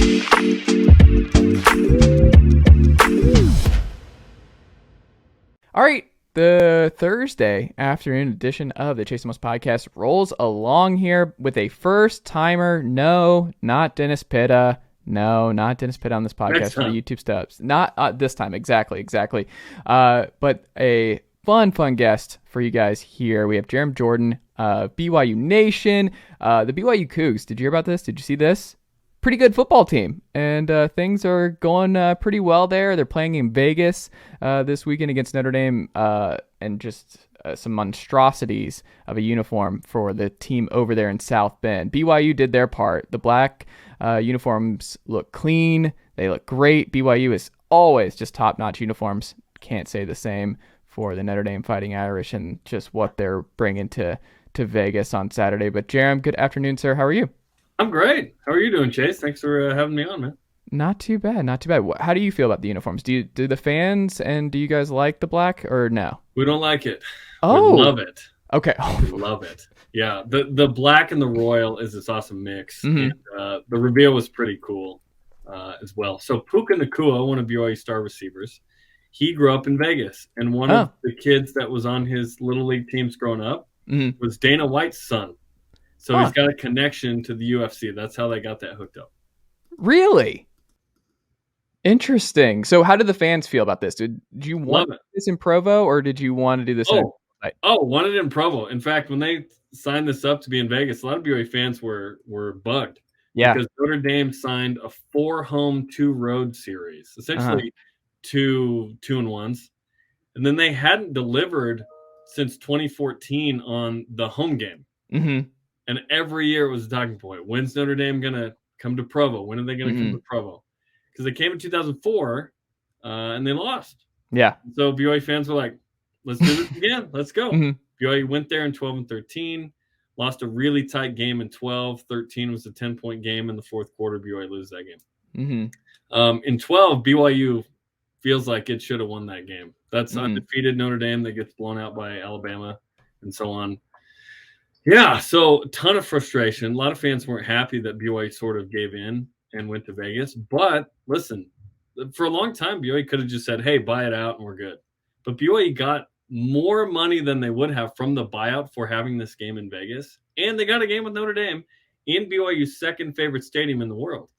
All right, the Thursday afternoon edition of the Chase the Most podcast rolls along here with a first-timer. No, not Dennis Pitta. No, not Dennis Pitta on this podcast for the YouTube stubs. Not this time, exactly. But a fun guest for you guys here. We have Jerem Jordan, BYU Nation, the BYU Cougs. Did you hear about this? Did you see this? Pretty good football team, and things are going pretty well there. They're playing in Vegas this weekend against Notre Dame, and just some monstrosities of a uniform for the team over there in South Bend. BYU did their part. The black uniforms look clean. They look great. BYU is always just top-notch uniforms. Can't say the same for the Notre Dame Fighting Irish and just what they're bringing to Vegas on Saturday. But Jerem, good afternoon, sir. How are you? I'm great. How are you doing, Chase? Thanks for having me on, man. Not too bad. How do you feel about the uniforms? Do the fans and do you guys like the black or no? We don't like it. Oh, we love it. Okay. We love it. Yeah, the black and the royal is this awesome mix. Mm-hmm. And, the reveal was pretty cool as well. So Puka Nacua, one of BYU star receivers, he grew up in Vegas, and one of the kids that was on his little league teams growing up was Dana White's son. So he's got a connection to the UFC. That's how they got that hooked up. Really? Interesting. So how did the fans feel about this? Did you want this in Provo, or did you want to do this? Wanted it in Provo. In fact, when they signed this up to be in Vegas, a lot of BYU fans were bugged. Yeah. Because Notre Dame signed a 4-home, 2-road series, essentially 2-2-1s. And then they hadn't delivered since 2014 on the home game. Mm-hmm. And every year it was a talking point. When's Notre Dame going to come to Provo? When are they going to come to Provo? Because they came in 2004 and they lost. Yeah. So BYU fans were like, let's do this again. Let's go. BYU went there in 12 and 13, lost a really tight game in 12. 13 was a 10-point game in the fourth quarter. BYU loses that game. In 12, BYU feels like it should have won that game. That's undefeated Notre Dame that gets blown out by Alabama and so on. Yeah, so a ton of frustration. A lot of fans weren't happy that BYU sort of gave in and went to Vegas. But listen, for a long time, BYU could have just said, hey, buy it out and we're good. But BYU got more money than they would have from the buyout for having this game in Vegas. And they got a game with Notre Dame in BYU's second favorite stadium in the world.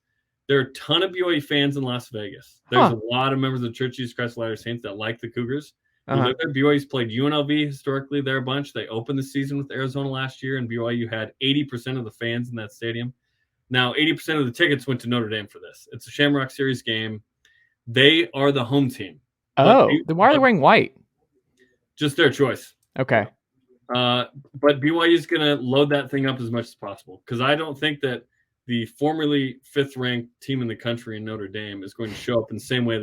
There are a ton of BYU fans in Las Vegas. There's a lot of members of the Church of Jesus Christ of Latter-day Saints that like the Cougars. BYU's played UNLV historically there a bunch. They opened the season with Arizona last year, and BYU had 80% of the fans in that stadium. Now, 80% of the tickets went to Notre Dame for this. It's a Shamrock Series game. They are the home team. Then why are they wearing white? Just their choice. Okay. But BYU is going to load that thing up as much as possible, because I don't think that the formerly fifth-ranked team in the country in Notre Dame is going to show up in the same way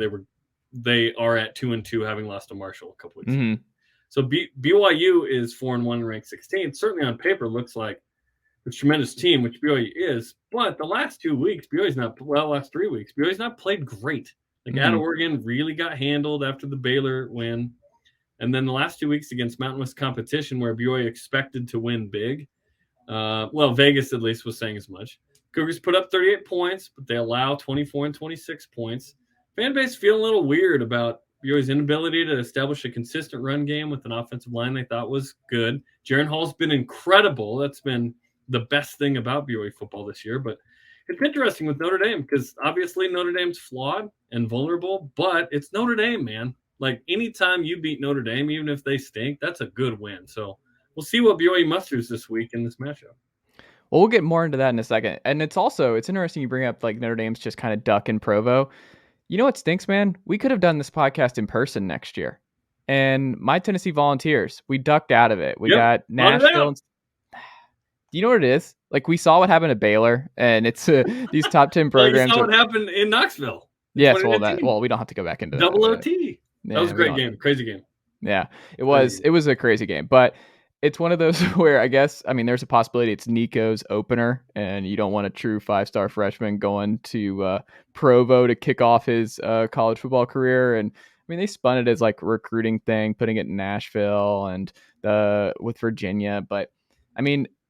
they are at 2-2, having lost to Marshall a couple weeks ago. So BYU is 4-1 and ranked 16th. Certainly on paper looks like a tremendous team, which BYU is. But the last 2 weeks, last 3 weeks, BYU's not played great. At Oregon, really got handled after the Baylor win. And then the last 2 weeks against Mountain West competition, where BYU expected to win big. Vegas at least was saying as much. Cougars put up 38 points, but they allow 24 and 26 points. Fan base feeling a little weird about BYU's inability to establish a consistent run game with an offensive line they thought was good. Jarren Hall's been incredible. That's been the best thing about BYU football this year. But it's interesting with Notre Dame, because obviously Notre Dame's flawed and vulnerable, but it's Notre Dame, man. Like, anytime you beat Notre Dame, even if they stink, that's a good win. So we'll see what BYU musters this week in this matchup. Well, we'll get more into that in a second. And it's interesting you bring up, like, Notre Dame's just kind of duck in Provo. You know what stinks, man? We could have done this podcast in person next year. And my Tennessee Volunteers, we ducked out of it. We got Nashville. Do you know what it is? Like, we saw what happened at Baylor, and it's these top 10 programs. You saw what happened in Knoxville. Yes, we don't have to go back into Double OT. That was a great game. Crazy game. Yeah, it was. It was a crazy game. But it's one of those where there's a possibility it's Nico's opener, and you don't want a true 5-star freshman going to Provo to kick off his college football career. And they spun it as like a recruiting thing, putting it in Nashville and with Virginia. But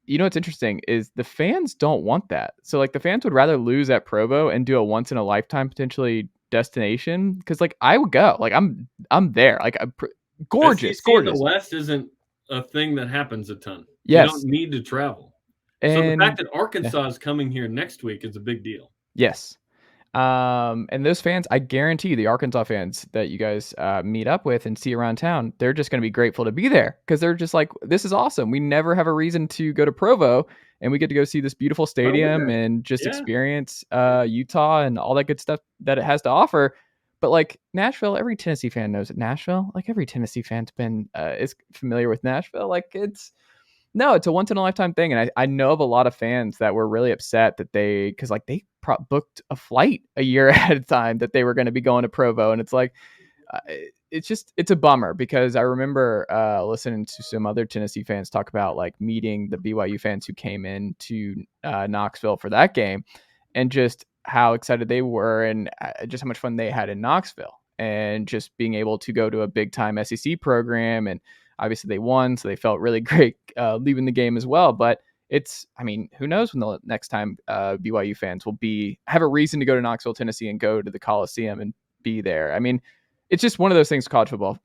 you know what's interesting is the fans don't want that. So like the fans would rather lose at Provo and do a once in a lifetime potentially destination, because like I would go. Like I'm there. Like gorgeous, SEC in the gorgeous. West isn't a thing that happens a ton. You don't Yes. need to travel. So the fact And that Arkansas is coming here next week is a big deal. yes. And those fans, I guarantee the Arkansas fans that you guys meet up with and see around town, they're just going to be grateful to be there, because they're just like, this is awesome. We never have a reason to go to Provo, and we get to go see this beautiful stadium and just experience Utah and all that good stuff that it has to offer. But like Nashville, every Tennessee fan knows it. Nashville, like every Tennessee fan's been is familiar with Nashville. Like it's a once in a lifetime thing. And I know of a lot of fans that were really upset that because like they booked a flight a year ahead of time that they were going to be going to Provo. And it's like, it's a bummer, because I remember listening to some other Tennessee fans talk about like meeting the BYU fans who came in to Knoxville for that game, and just how excited they were, and just how much fun they had in Knoxville, and just being able to go to a big time SEC program. And obviously they won, so they felt really great leaving the game as well. But who knows when the next time BYU fans will have a reason to go to Knoxville, Tennessee, and go to the Coliseum and be there. I mean, it's just one of those things college football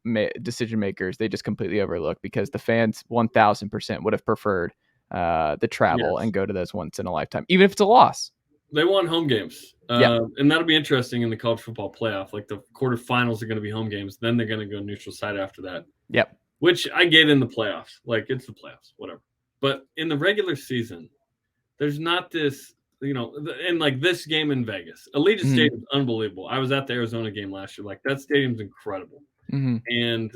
decision makers, they just completely overlook, because the fans 1000% would have preferred the travel and go to those once in a lifetime, even if it's a loss. They want home games. And that'll be interesting in the college football playoff. Like the quarterfinals are going to be home games. Then they're going to go neutral site after that. Yep. Which I get in the playoffs. Like it's the playoffs, whatever. But in the regular season, there's not this, and like this game in Vegas, Allegiant Stadium is unbelievable. I was at the Arizona game last year. Like that stadium's incredible. And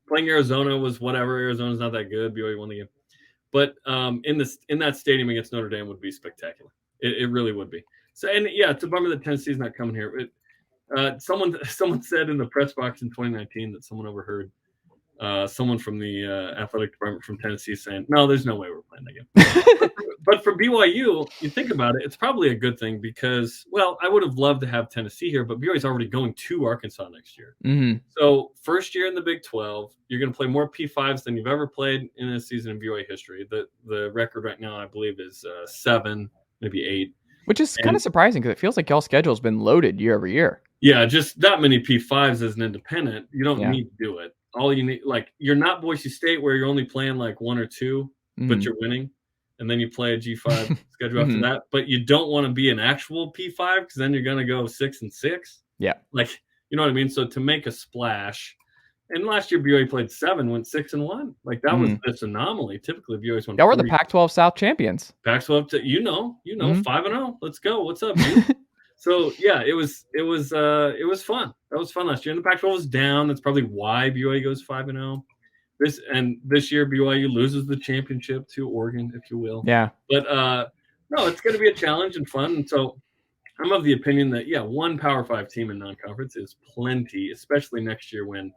playing Arizona was whatever. Arizona's not that good. BYU won the game. But in that stadium against Notre Dame would be spectacular. It really would be. So, and yeah, it's a bummer that Tennessee's not coming here. Someone said in the press box in 2019 that someone overheard someone from the athletic department from Tennessee saying, "No, there's no way we're playing that game." But for BYU, you think about it, it's probably a good thing, because, well, I would have loved to have Tennessee here, but BYU is already going to Arkansas next year. So first year in the Big 12, you're going to play more P5s than you've ever played in a season in BYU history. The record right now, I believe, is 7, maybe 8. Which is kind of surprising, because it feels like y'all's schedule's been loaded year over year. Yeah, just that many P5s as an independent, you don't need to do it. All you need, like, you're not Boise State where you're only playing like 1 or 2, but you're winning. And then you play a G5 schedule after that. But you don't want to be an actual P5, because then you're going to go 6-6. Yeah. Like, you know what I mean? So to make a splash, and last year BYU played 7, went 6-1. Like that was this anomaly. Typically BYU's won. Y'all were the Pac-12 South champions. Pac-12, 5-0. Let's go. What's up, dude? So yeah, it was fun. That was fun last year. And the Pac-12 was down. That's probably why BYU goes 5-0. This year BYU loses the championship to Oregon, if you will. Yeah. But no, it's going to be a challenge and fun. And so I'm of the opinion that one Power 5 team in non-conference is plenty, especially next year when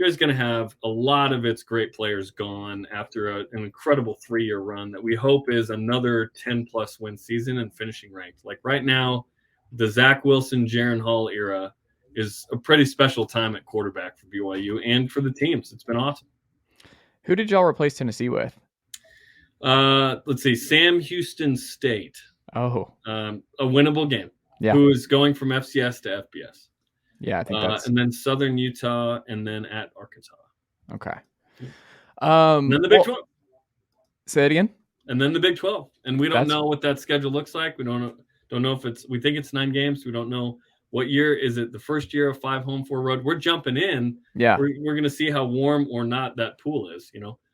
BYU's going to have a lot of its great players gone after an incredible 3-year run that we hope is another 10+ win season and finishing ranked. Like right now, the Zach Wilson, Jarren Hall era is a pretty special time at quarterback for BYU and for the teams. It's been awesome. Who did y'all replace Tennessee with? Let's see. Sam Houston State. Oh. A winnable game. Yeah. Who is going from FCS to FBS. Yeah, I think that's... And then Southern Utah, and then at Arkansas. Okay. And then the Big 12. Say it again? And then the Big 12. And we don't know what that schedule looks like. We don't know if we think it's 9 games. We don't know what year. Is it the first year of 5 home, 4 road? We're jumping in. Yeah. We're going to see how warm or not that pool is,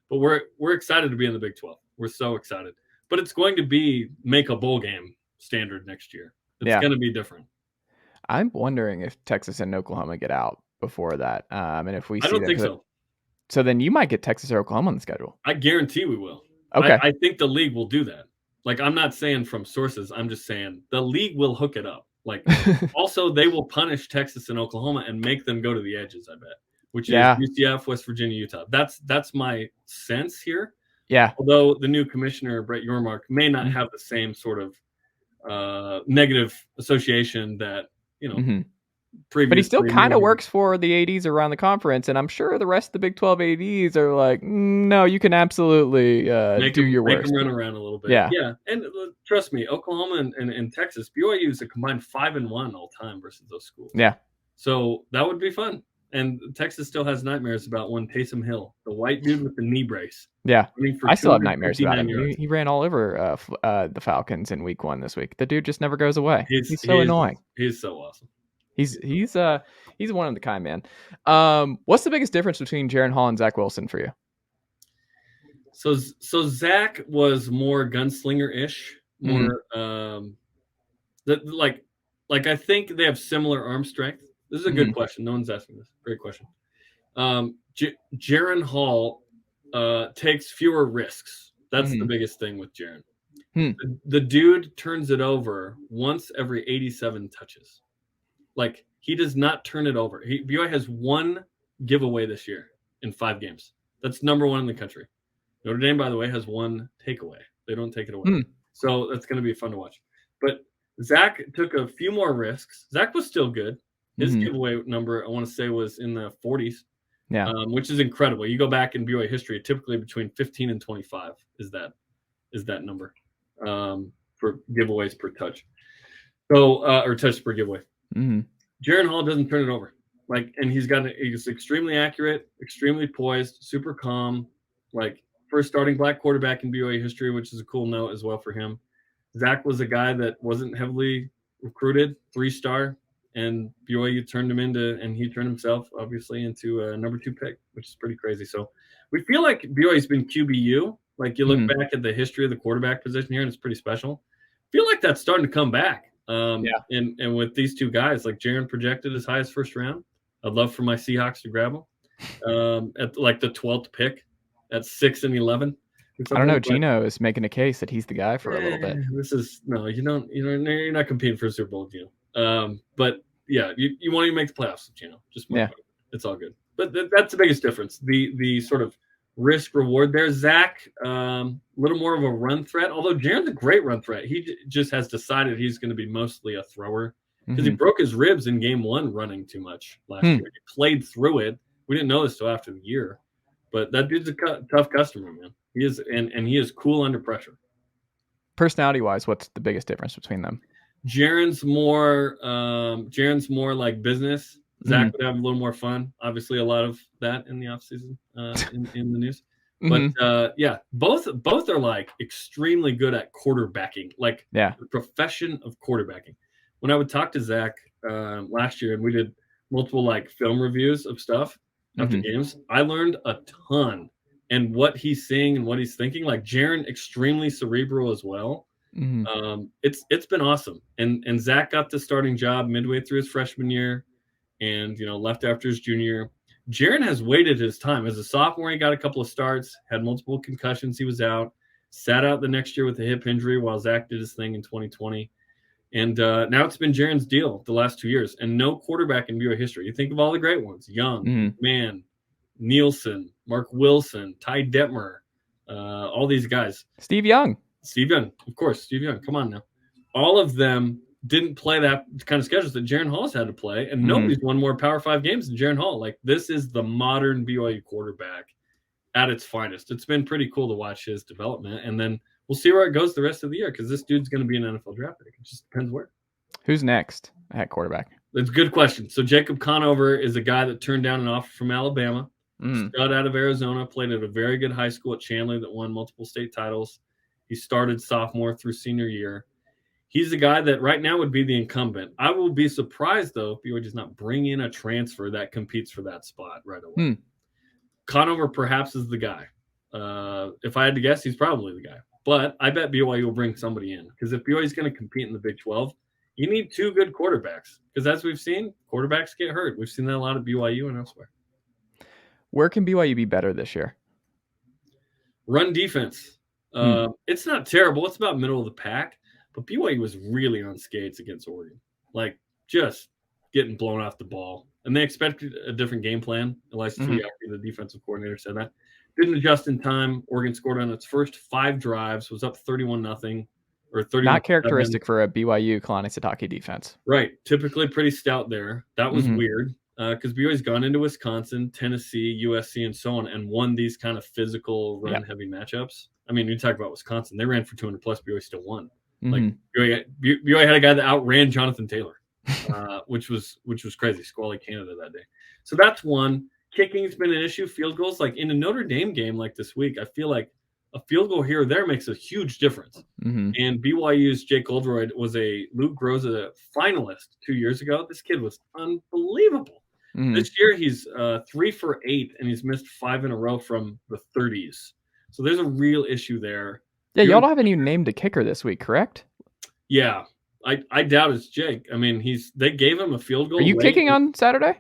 But we're excited to be in the Big 12. We're so excited. But it's going to be make a bowl game standard next year. It's going to be different. I'm wondering if Texas and Oklahoma get out before that. And if we see I don't think so. So then you might get Texas or Oklahoma on the schedule. I guarantee we will. Okay. I think the league will do that. Like, I'm not saying from sources. I'm just saying the league will hook it up. Like, also, they will punish Texas and Oklahoma and make them go to the edges, I bet, which is UCF, West Virginia, Utah. That's my sense here. Yeah. Although the new commissioner, Brett Yormark, may not have the same sort of negative association that, But he still previously. kind of works for the ADs around the conference, and I'm sure the rest of the Big 12 ADs are like, no, you can absolutely do your Make worst. them run around a little bit. Yeah. Yeah. And trust me, Oklahoma and Texas, BYU is a combined 5-1 all time versus those schools. Yeah. So that would be fun. And Texas still has nightmares about one Taysom Hill, the white dude with the knee brace. Yeah. I still have nightmares about him. He ran all over the Falcons in week 1 this week. The dude just never goes away. He's so annoying. He's so awesome. He's one of the kind, man. What's the biggest difference between Jarren Hall and Zach Wilson for you? So Zach was more gunslinger-ish, more like I think they have similar arm strength. This is a good question. No one's asking this. Great question. Jarren Hall takes fewer risks. That's the biggest thing with Jaren. The dude turns it over once every 87 touches. Like, he does not turn it over. BYU has one giveaway this year in 5 games. That's number 1 in the country. Notre Dame, by the way, has one takeaway. They don't take it away. So that's going to be fun to watch. But Zach took a few more risks. Zach was still good. His giveaway number, I want to say, was in the 40s, which is incredible. You go back in BYU history, typically between 15 and 25 is that number for giveaways per touch. So or touch per giveaway. Jarren Hall doesn't turn it over. And he's extremely accurate, extremely poised, super calm. First starting black quarterback in BYU history, which is a cool note as well for him. Zach was a guy that wasn't heavily recruited, 3-star, and BYU turned him and he turned himself obviously into a number 2 pick, which is pretty crazy. So we feel like BYU's been QBU. You look back at the history of the quarterback position here, and it's pretty special. I feel like that's starting to come back. And with these 2 guys, Jaren projected as high as first round. I'd love for my Seahawks to grab him at the 12th pick at 6 and 11. I don't know. Gino is making a case that he's the guy for a little bit. You're not competing for a Super Bowl, Gino. But yeah, you won't even make the playoffs, Gino. It's all good. But that's the biggest difference. The sort of risk reward there. Zach, little more of a run threat. Although Jaren's a great run threat, he just has decided he's going to be mostly a thrower because he broke his ribs in game 1 running too much last year. He played through it. We didn't know this till after the year. But that dude's a tough customer, man. He is, and he is cool under pressure. Personality-wise, what's the biggest difference between them? Jaren's more like business. Zach would have a little more fun. Obviously, a lot of that in the offseason in the news. But both are extremely good at quarterbacking, the profession of quarterbacking. When I would talk to Zach last year, and we did multiple film reviews of stuff after games, I learned a ton. And what he's seeing and what he's thinking, Jaren, extremely cerebral as well. It's been awesome. And Zach got the starting job midway through his freshman year, and left after his junior year. Jaren has waited his time. As a sophomore, he got a couple of starts, had multiple concussions. He was out, sat out the next year with a hip injury while Zach did his thing in 2020. And now it's been Jaren's deal the last 2 years, and no quarterback in BYU history. You think of all the great ones: Young, Mann, Nielsen, Mark Wilson, Ty Detmer, all these guys. Steve Young, of course. Steve Young, come on now. All of them didn't play that kind of schedules that Jarren Hall's had to play, and nobody's won more Power 5 games than Jarren Hall. This is the modern BYU quarterback at its finest. It's been pretty cool to watch his development, and then we'll see where it goes the rest of the year because this dude's going to be an NFL draft pick. It just depends where. Who's next at quarterback? That's a good question. So Jacob Conover is a guy that turned down an offer from Alabama. Stud out of Arizona, played at a very good high school at Chandler that won multiple state titles. He started sophomore through senior year. He's a guy that right now would be the incumbent. I will be surprised, though, if BYU does not bring in a transfer that competes for that spot right away. Conover perhaps is the guy. If I had to guess, he's probably the guy. But I bet BYU will bring somebody in because if BYU is going to compete in the Big 12, you need 2 good quarterbacks because as we've seen, quarterbacks get hurt. We've seen that a lot at BYU and elsewhere. Where can BYU be better this year? Run defense. It's not terrible. It's about middle of the pack. But BYU was really on skates against Oregon. Just getting blown off the ball. And they expected a different game plan. Elias Triaki, the defensive coordinator, said that. Didn't adjust in time. Oregon scored on its first 5 drives, was up 31-0. or 31-7. Not characteristic for a BYU Kilane Sitake defense. Right. Typically pretty stout there. That was weird because BYU's gone into Wisconsin, Tennessee, USC, and so on, and won these kind of physical run-heavy matchups. I mean, you talk about Wisconsin. They ran for 200 plus. BYU still won. Like BYU had a guy that outran Jonathan Taylor, which was crazy. Squally Canada that day. So that's one. Kicking's been an issue. Field goals, like in a Notre Dame game like this week, I feel like a field goal here or there makes a huge difference. And BYU's Jake Goldroyd was a Luke Groza finalist 2 years ago. This kid was unbelievable. This year he's 3 for 8, and he's missed 5 in a row from the 30s. So there's a real issue there. Yeah, y'all haven't even named a kicker this week, correct? Yeah, I doubt it's Jake. I mean, they gave him a field goal. Are you kicking on Saturday?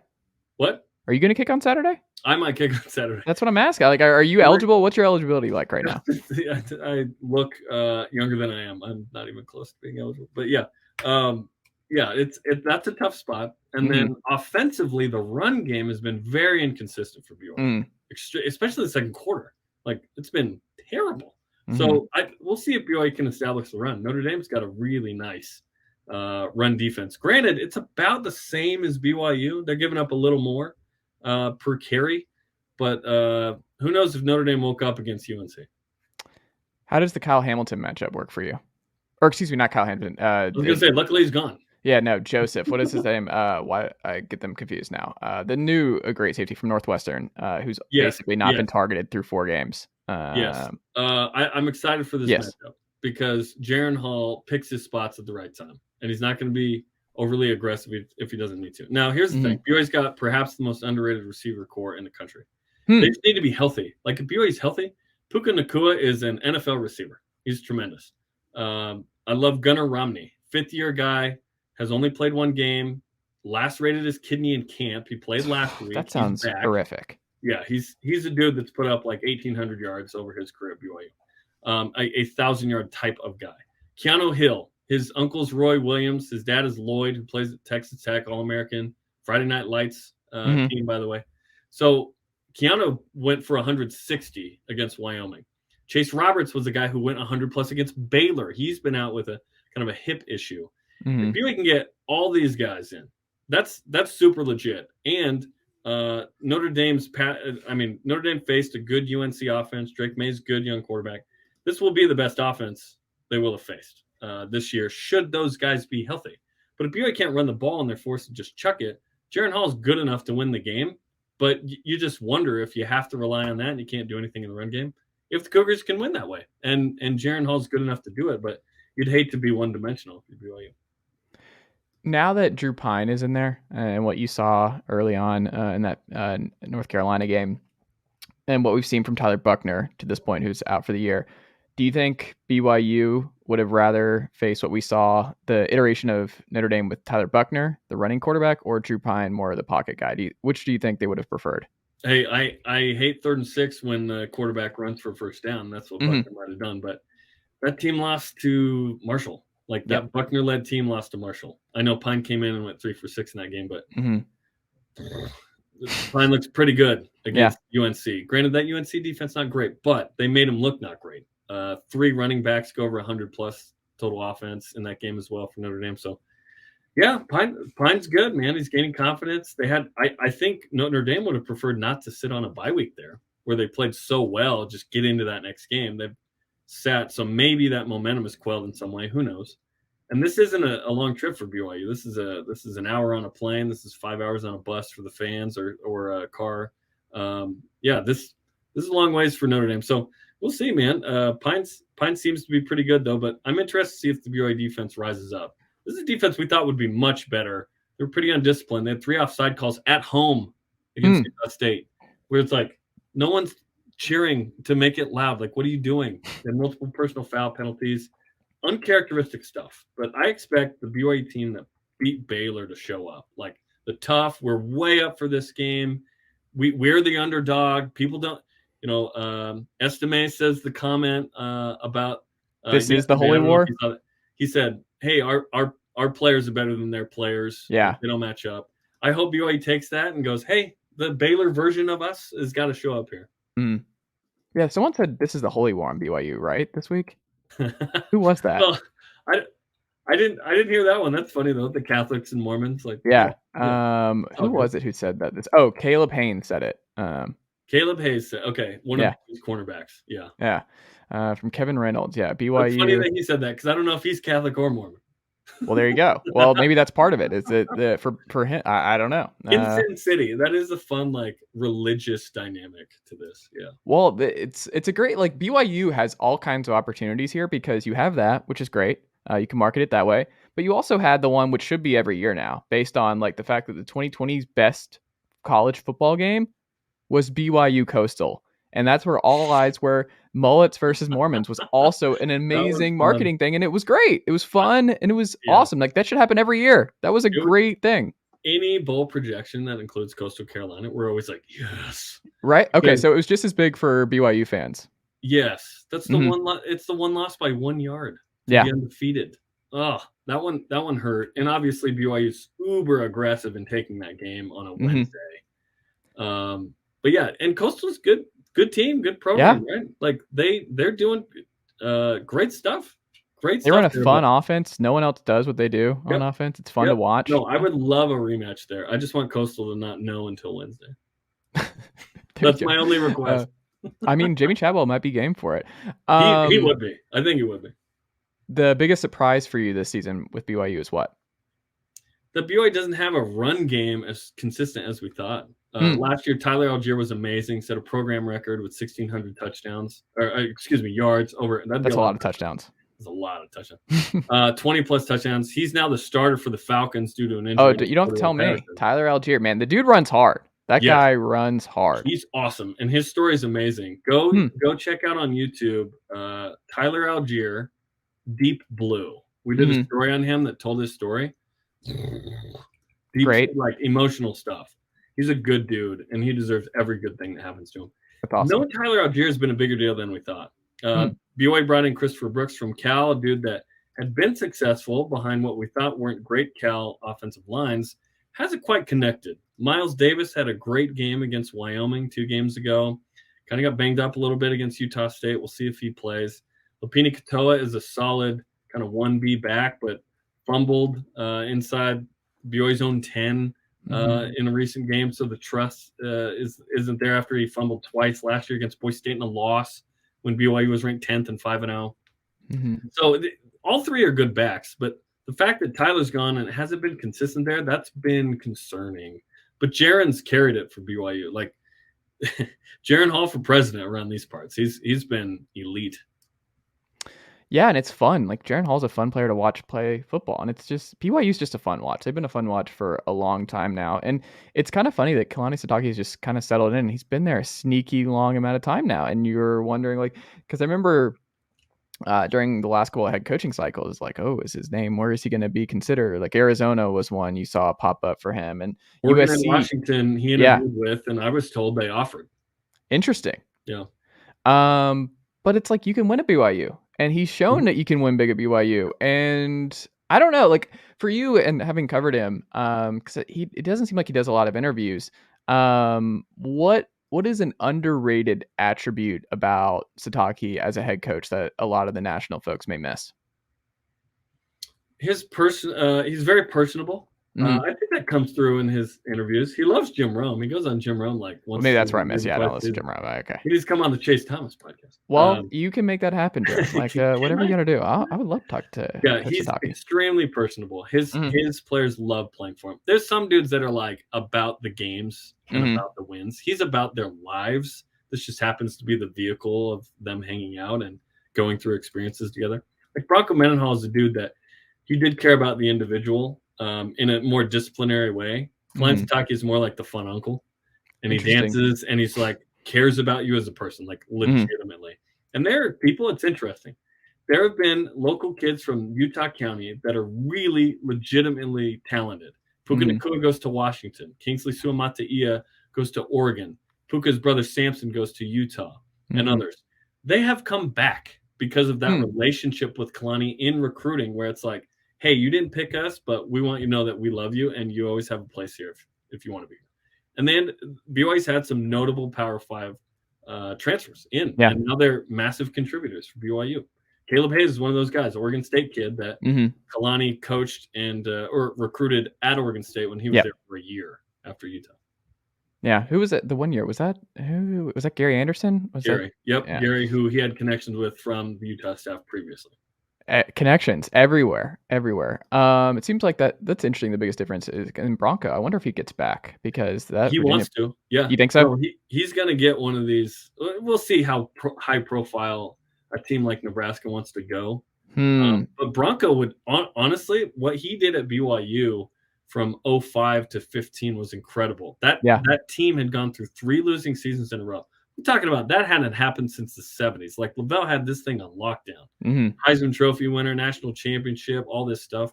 What? Are you going to kick on Saturday? I might kick on Saturday. That's what I'm asking. Like, are you eligible? What's your eligibility like right now? I look younger than I am. I'm not even close to being eligible. But yeah, that's a tough spot. And then offensively, the run game has been very inconsistent for BYU, especially the second quarter. Like, it's been terrible. So we'll see if BYU can establish the run. Notre Dame's got a really nice run defense. Granted, it's about the same as BYU. They're giving up a little more per carry, but who knows if Notre Dame woke up against UNC. How does the Kyle Hamilton matchup work for you? Or excuse me, not Kyle Hamilton. I was going to say, luckily he's gone. Yeah, no, Joseph. What is his name? Why I get them confused now. The new great safety from Northwestern, who's basically not been targeted through 4 games. I'm excited for this matchup because Jarren Hall picks his spots at the right time, and he's not going to be overly aggressive if he doesn't need to. Now, here's the thing. BYU's got perhaps the most underrated receiver core in the country. They just need to be healthy. Like, if BYU's healthy, Puka Nacua is an NFL receiver. He's tremendous. I love Gunnar Romney, 5th-year guy, has only played 1 game, lacerated his kidney in camp. He played last week. That sounds horrific. Yeah, he's a dude that's put up like 1,800 yards over his career at BYU. A 1,000-yard type of guy. Keanu Hill, his uncle's Roy Williams. His dad is Lloyd, who plays at Texas Tech, All-American. Friday Night Lights team, by the way. So Keanu went for 160 against Wyoming. Chase Roberts was a guy who went 100-plus against Baylor. He's been out with a kind of a hip issue. If BYU can get all these guys in, that's super legit. And Notre Dame faced a good UNC offense. Drake May's good young quarterback. This will be the best offense they will have faced this year, should those guys be healthy. But if BYU can't run the ball and they're forced to just chuck it, Jarren Hall is good enough to win the game. But you just wonder if you have to rely on that and you can't do anything in the run game, if the Cougars can win that way. And Jarren Hall is good enough to do it, but you'd hate to be one-dimensional if you're BYU. Now that Drew Pine is in there and what you saw early on in that North Carolina game and what we've seen from Tyler Buckner to this point, who's out for the year, do you think BYU would have rather faced what we saw, the iteration of Notre Dame with Tyler Buckner, the running quarterback, or Drew Pine, more of the pocket guy? Which do you think they would have preferred? Hey, I hate 3rd and 6 when the quarterback runs for first down. That's what Buckner might have done. But that team lost to Marshall. Like, that Buckner-led team lost to Marshall. I know Pine came in and went 3 for 6 in that game, but Pine looks pretty good against UNC. Granted, that UNC defense not great, but they made him look not great. 3 running backs go over 100-plus total offense in that game as well for Notre Dame. So, yeah, Pine's good, man. He's gaining confidence. I think Notre Dame would have preferred not to sit on a bye week there, where they played so well, just get into that next game. They've sat, so maybe that momentum is quelled in some way. Who knows? And this isn't a long trip for BYU. This is an hour on a plane. This is 5 hours on a bus for the fans or a car. This is a long ways for Notre Dame. So we'll see, man. Pine seems to be pretty good though, but I'm interested to see if the BYU defense rises up. This is a defense we thought would be much better. They're pretty undisciplined. They had 3 offside calls at home against Utah State, where it's like no one's cheering to make it loud. Like, what are you doing? They had multiple personal foul penalties, uncharacteristic stuff. But I expect the BYU team that beat Baylor to show up. Like, the tough, we're way up for this game. We're the underdog. People don't, Estime says the comment about this is the Holy War. He said, "Hey, our players are better than their players. Yeah, they don't match up." I hope BYU takes that and goes, "Hey, the Baylor version of us has got to show up here." Yeah, someone said this is the Holy War on BYU, right? This week, who was that? Well, I didn't hear that one. That's funny though. The Catholics and Mormons, like Yeah. Oh, Who good. was it who said that? Caleb Haynes said it. Caleb Hayes said, okay, one of Yeah. these cornerbacks. Yeah. Yeah. From Kevin Reynolds. Yeah. It's funny BYU. that he said that because I don't know if he's Catholic or Mormon. Well, there you go. Well, maybe that's part of it. Is it for him? I don't know. In Sin City, that is a fun like religious dynamic to this. Yeah. Well, it's a great, like, BYU has all kinds of opportunities here because you have that, which is great. You can market it that way, but you also had the one which should be every year now, based on like the fact that the 2020's best college football game was BYU Coastal, and that's where all eyes were. Mullets versus Mormons was also an amazing marketing thing, and it was great. It was fun, and it was awesome. Like, that should happen every year. That was a great thing. Any bowl projection that includes Coastal Carolina, we're always like, yes. Right? Okay, so it was just as big for BYU fans. Yes, that's the one. It's the one lost by 1 yard to be undefeated. Oh, that one hurt. And obviously BYU's uber aggressive in taking that game on a Wednesday. But yeah, and Coastal's good team, good program, right? Like they're doing great stuff. Great stuff. They run a fun offense. No one else does what they do on offense. It's fun to watch. No, I would love a rematch there. I just want Coastal to not know until Wednesday. That's my only request. I mean, Jamie Chadwell might be game for it. He would be. I think he would be. The biggest surprise for you this season with BYU is what? The BYU doesn't have a run game as consistent as we thought. Last year, Tyler Algier was amazing. Set a program record with 1,600 touchdowns, yards over. That's a lot of touchdowns. That's a lot of touchdowns. 20 plus touchdowns. He's now the starter for the Falcons due to an injury. Oh, you don't have to tell me. Tyler Algier, man, the dude runs hard. That guy runs hard. He's awesome, and his story is amazing. Go check out on YouTube. Tyler Algier, Deep Blue. We did a story on him that told his story. Deep, great, like emotional stuff. He's a good dude, and he deserves every good thing that happens to him. That's awesome. No, Tyler Algier has been a bigger deal than we thought. BYU brought in Christopher Brooks from Cal, a dude that had been successful behind what we thought weren't great Cal offensive lines. Hasn't quite connected. Miles Davis had a great game against Wyoming 2 games ago. Kind of got banged up a little bit against Utah State. We'll see if he plays. Lopini Katoa is a solid kind of 1B back, but fumbled inside BYU's own 10 in a recent game. So the trust isn't there after he fumbled twice last year against Boise State in a loss when BYU was ranked 10th and 5-0. So all 3 are good backs, but the fact that Tyler's gone and it hasn't been consistent there, that's been concerning. But Jaren's carried it for BYU. Like Jarren Hall for president around these parts. He's been elite. Yeah, and it's fun. Like, Jarren Hall's a fun player to watch play football, and it's just BYU's just a fun watch. They've been a fun watch for a long time now, and it's kind of funny that Kilane Sitake has just kind of settled in. He's been there a sneaky long amount of time now, and you're wondering, like, because I remember during the last couple of head coaching cycles, like, oh, is his name? Where is he going to be considered? Like, Arizona was one you saw pop up for him, and Oregon USC, and Washington, he interviewed with, and I was told they offered. Interesting. Yeah. But it's like you can win at BYU. And he's shown that you can win big at BYU. And I don't know, like, for you and having covered him, because it doesn't seem like he does a lot of interviews. What is an underrated attribute about Sitake as a head coach that a lot of the national folks may miss? He's very personable. I think that comes through in his interviews. He loves Jerem. He goes on Jerem like once. Maybe that's where I miss. Yeah, I don't listen to Jerem. Okay. He needs to come on the Chase Thomas podcast. Well, you can make that happen, Jerem. Like, whatever you got to do. I would love to talk to. Yeah, he's extremely personable. His players love playing for him. There's some dudes that are like about the games and about the wins. He's about their lives. This just happens to be the vehicle of them hanging out and going through experiences together. Like Bronco Mendenhall is a dude that he did care about the individual. In a more disciplinary way. Kilane Sitake is more like the fun uncle, and he dances and he's like cares about you as a person, like legitimately. And there are people, it's interesting. There have been local kids from Utah County that are really legitimately talented. Puka Nakua goes to Washington. Kingsley Suamataia goes to Oregon. Puka's brother Samson goes to Utah and others. They have come back because of that relationship with Kilane in recruiting, where it's like, hey, you didn't pick us, but we want you to know that we love you and you always have a place here if you want to be here. And then BYU's had some notable Power 5 transfers in, and now they're massive contributors for BYU. Caleb Hayes is one of those guys, Oregon State kid that Kalani coached and or recruited at Oregon State when he was there for a year after Utah. Yeah, who was it? The 1 year was that? Who was that? Gary Anderson? Gary, Gary, who he had connections with from the Utah staff previously. Connections everywhere. It seems like that's interesting. The biggest difference is in Bronco. I wonder if he gets back because that he wants to. Yeah, you think so? No, he's going to get one of these. We'll see how high profile a team like Nebraska wants to go. But Bronco would honestly, what he did at BYU from 05 to 15 was incredible. That team had gone through 3 losing seasons in a row. I'm talking about that hadn't happened since the 70s. Like Lavelle had this thing on lockdown. Heisman Trophy winner, national championship, all this stuff.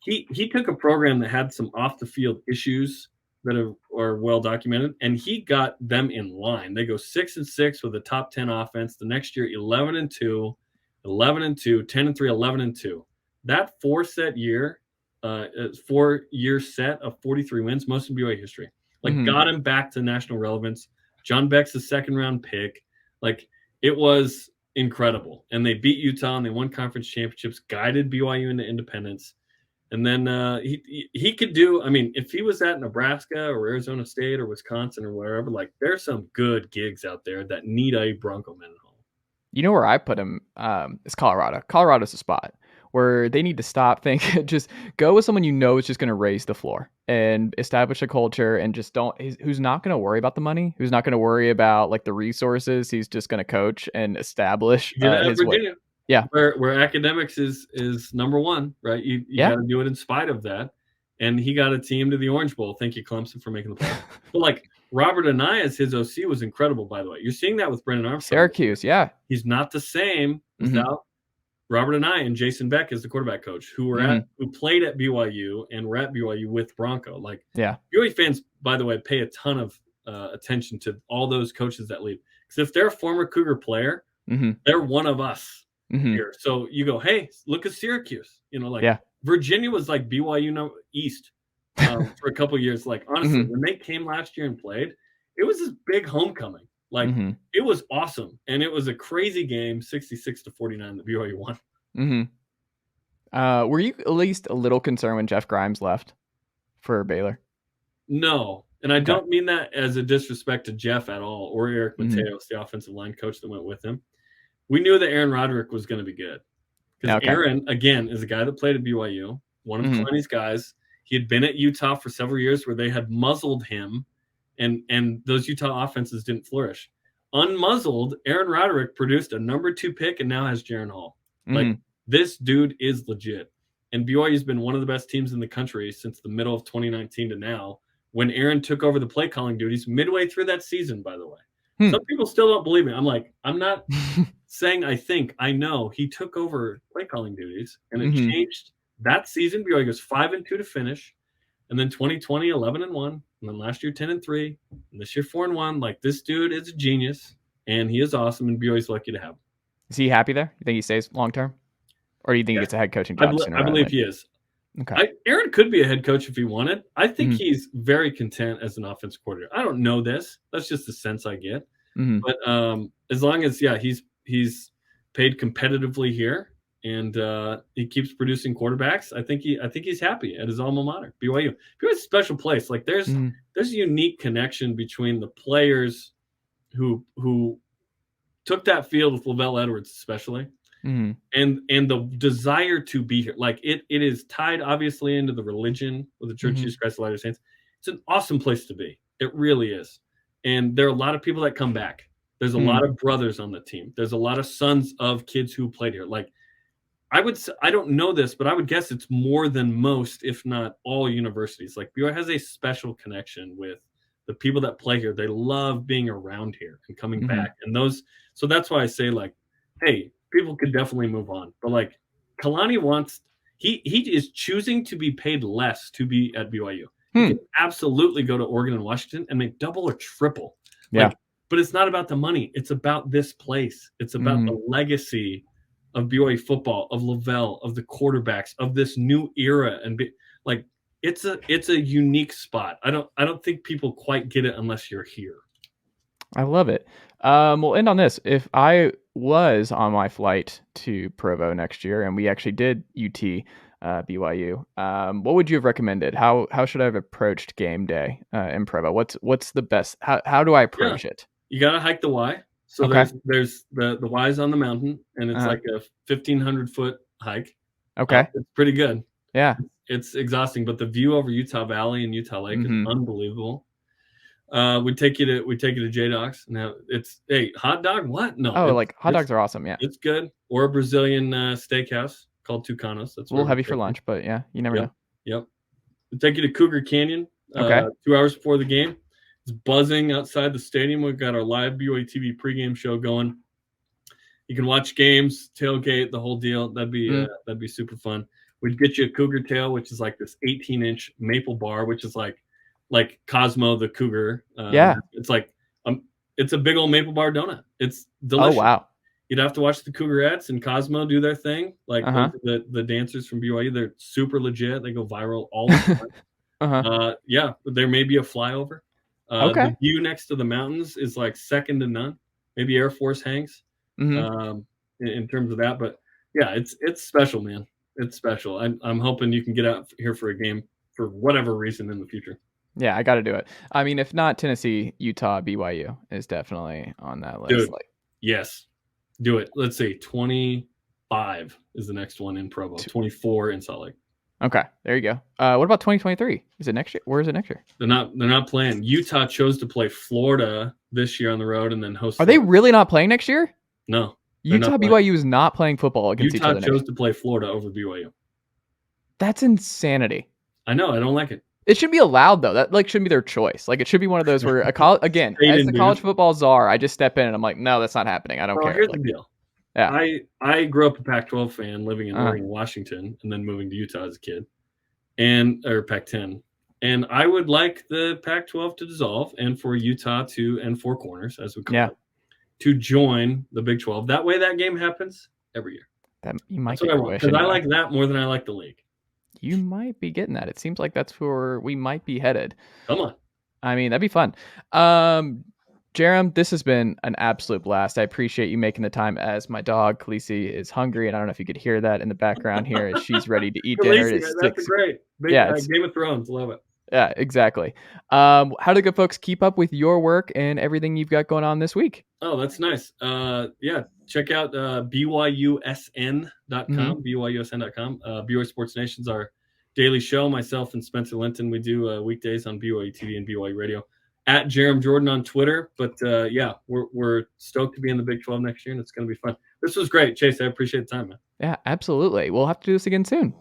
He took a program that had some off the field issues that are well documented, and he got them in line. They go 6-6 with a top 10 offense. The next year, 11-2, 11-2, 10-3, 11-2. That 4-year set of 43 wins, most in BYU history. Got him back to national relevance. John Beck's the 2nd-round pick. It was incredible. And they beat Utah and they won conference championships, guided BYU into independence. And then he could do, I mean, if he was at Nebraska or Arizona State or Wisconsin or wherever, there's some good gigs out there that need a Bronco Mendenhall. You know where I put him is Colorado. Colorado's a spot where they need to stop thinking, just go with someone is just going to raise the floor and establish a culture and just who's not going to worry about the money, who's not going to worry about the resources. He's just going to coach and establish his way. Yeah. Where academics is number one, right? You got to do it in spite of that. And he got a team to the Orange Bowl. Thank you, Clemson, for making the play. But Robert Anias, his OC was incredible, by the way. You're seeing that with Brennan Armstrong. Syracuse, yeah. He's not the same without Robert Anias and Jason Beck as the quarterback coach, who played at BYU and were at BYU with Bronco. BYU fans, by the way, pay a ton of attention to all those coaches that leave. Because if they're a former Cougar player, they're one of us here. So you go, hey, look at Syracuse. Virginia was like BYU East for a couple of years. Honestly, when they came last year and played, it was this big homecoming. It was awesome. And it was a crazy game, 66-49 that BYU won. Were you at least a little concerned when Jeff Grimes left for Baylor? No. And I don't mean that as a disrespect to Jeff at all, or Eric Mateos, the offensive line coach that went with him. We knew that Aaron Roderick was going to be good. Because Aaron, again, is a guy that played at BYU, one of Kalani's guys. He had been at Utah for several years where they had muzzled him, and those Utah offenses didn't flourish. Unmuzzled, Aaron Roderick produced a number 2 pick and now has Jarren Hall. This dude is legit. And BYU's been one of the best teams in the country since the middle of 2019 to now, when Aaron took over the play calling duties midway through that season, by the way. Some people still don't believe me. I'm not saying I know. He took over play calling duties, and it changed that season. BYU goes 5-2 to finish, and then 2020 11-1, and then last year 10-3, and this year 4-1. This dude is a genius, and he is awesome, and BYU's lucky to have him. Is he happy there? You think he stays long term, or do you think he gets a head coaching job? I believe he is. Okay. Aaron could be a head coach if he wanted. I think he's very content as an offensive coordinator. I don't know this. That's just the sense I get. But as long as he's paid competitively here and he keeps producing quarterbacks, I think he's happy at his alma mater, BYU. BYU's a special place. There's a unique connection between the players who took that field with Lavelle Edwards, especially. And the desire to be here. It is tied obviously into the religion of the Church of Jesus Christ of Latter-day Saints. It's an awesome place to be. It really is. And there are a lot of people that come back. There's a lot of brothers on the team. There's a lot of sons of kids who played here. I don't know this, but I would guess it's more than most, if not all, universities. BYU has a special connection with the people that play here. They love being around here and coming back. And so that's why I say hey, people could definitely move on. But Kalani he is choosing to be paid less to be at BYU. He can absolutely go to Oregon and Washington and make double or triple. But it's not about the money. It's about this place. It's about the legacy of BYU football, of Lavelle, of the quarterbacks, of this new era. And it's a unique spot. I don't think people quite get it unless you're here. I love it. We'll end on this. If I was on my flight to Provo next year, and we actually did UT BYU. What would you have recommended? How should I have approached game day in Provo? What's the best? How do I approach it? You gotta hike the Y. So Okay. there's the Y's on the mountain, and it's like a 1,500-foot hike. Okay. It's pretty good. Yeah. It's exhausting, but the view over Utah Valley and Utah Lake is unbelievable. We take you to J Dogs. Now it's hot dog. What? No. Like hot dogs are awesome. Yeah. It's good. Or a Brazilian steakhouse called Tucanos. That's a little heavy for lunch, but yeah, you never know. Yep. We take you to Cougar Canyon. Okay. 2 hours before the game. It's buzzing outside the stadium. We've got our live BYU TV pregame show going. You can watch games, tailgate, the whole deal. That'd be super fun. We'd get you a Cougar tail, which is like this 18-inch maple bar, which is like Cosmo the Cougar. It's like it's a big old maple bar donut. It's delicious. Oh wow! You'd have to watch the Cougarettes and Cosmo do their thing. Like the dancers from BYU, they're super legit. They go viral all the time. There may be a flyover. The view next to the mountains is like second to none. Maybe Air Force hangs in terms of that, but yeah, it's special, man. It's special. I'm hoping you can get out here for a game for whatever reason in the future. Yeah, I got to do it. I mean, if not Tennessee, Utah, BYU is definitely on that list. Dude, yes, do it. Let's see, 25 is the next one in Provo. 24 in Salt Lake. Okay, there you go. What about 2023? Is it next year? Where is it next year? They're not playing. Utah chose to play Florida this year on the road and then host. Are they really not playing next year? No. Utah BYU is not playing football against each other. Utah chose to play Florida over BYU. That's insanity. I know. I don't like it. It should be allowed though. That shouldn't be their choice. It should be one of those where as the college football czar, I just step in and I'm like, no, that's not happening. I don't care. Here's the deal. Yeah. I grew up a Pac-12 fan, living in Oregon, Washington, and then moving to Utah as a kid, or Pac-10. And I would like the Pac-12 to dissolve and for Utah and Four Corners, as we call it, to join the Big 12. That way, that game happens every year. That's what I want, because I like that more than I like the league. You might be getting that. It seems like that's where we might be headed. Come on. I mean, that'd be fun. Jerem, this has been an absolute blast. I appreciate you making the time as my dog, Khaleesi, is hungry. And I don't know if you could hear that in the background here as she's ready to eat dinner. That's great. Game of Thrones. Love it. Yeah, exactly. How do the good folks keep up with your work and everything you've got going on this week? Oh, that's nice. Check out BYUSN.com, BYUSN.com. BYU Sports Nation's our daily show. Myself and Spencer Linton, we do weekdays on BYU TV and BYU Radio. At Jerem Jordan on Twitter. But we're stoked to be in the Big 12 next year, and it's going to be fun. This was great, Chase. I appreciate the time, man. Yeah, absolutely. We'll have to do this again soon.